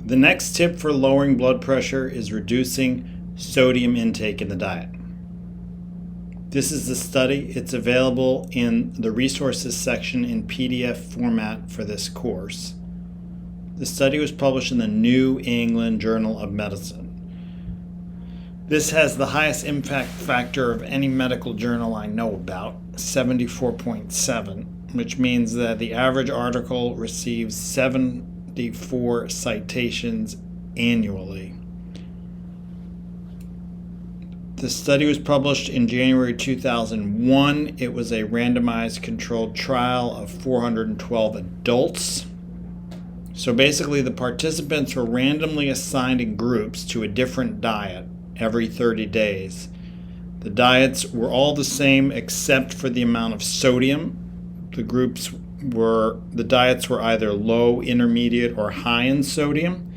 The next tip for lowering blood pressure is reducing sodium intake in the diet. This is the study. It's available in the resources section in PDF format for this course. The study was published in the New England Journal of Medicine. This has the highest impact factor of any medical journal I know about, 74.7, which means that the average article receives 74 citations annually. The study was published in January 2001. It was a randomized controlled trial of 412 adults. So basically, the participants were randomly assigned in groups to a different diet every 30 days. The diets were all the same except for the amount of sodium. The diets were either low, intermediate, or high in sodium,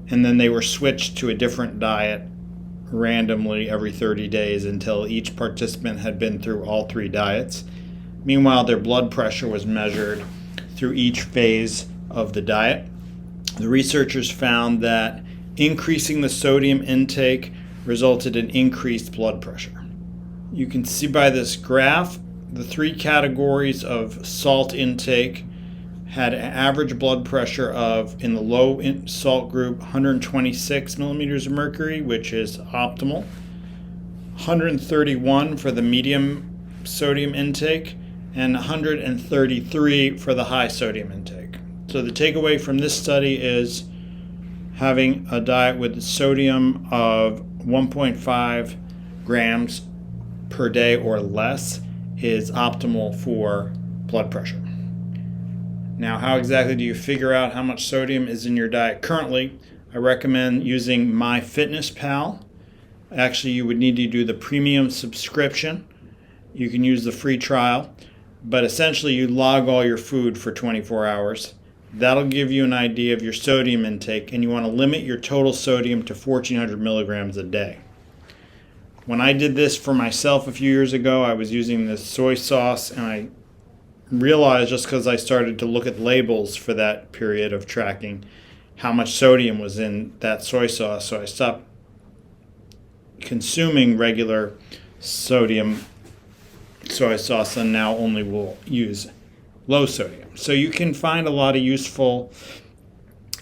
and then they were switched to a different diet randomly every 30 days until each participant had been through all three diets. Meanwhile, their blood pressure was measured through each phase of the diet. The researchers found that increasing the sodium intake resulted in increased blood pressure. You can see by this graph, the three categories of salt intake had an average blood pressure of, in the low salt group, 126 millimeters of mercury, which is optimal, 131 for the medium sodium intake, and 133 for the high sodium intake. So the takeaway from this study is having a diet with sodium of 1.5 grams per day or less is optimal for blood pressure. Now, how exactly do you figure out how much sodium is in your diet currently? I recommend using MyFitnessPal. Actually, you would need to do the premium subscription. You can use the free trial, but essentially you log all your food for 24 hours. That'll give you an idea of your sodium intake, and you want to limit your total sodium to 1,400 milligrams a day. When I did this for myself a few years ago, I was using this soy sauce, and I realized, just because I started to look at labels for that period of tracking, how much sodium was in that soy sauce, so I stopped consuming regular sodium soy sauce and now only will use low sodium. So you can find a lot of useful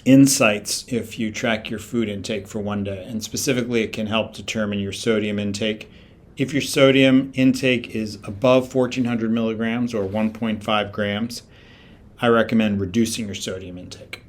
insights if you track your food intake for one day, and specifically it can help determine your sodium intake. If your sodium intake is above 1,400 milligrams or 1.5 grams, I recommend reducing your sodium intake.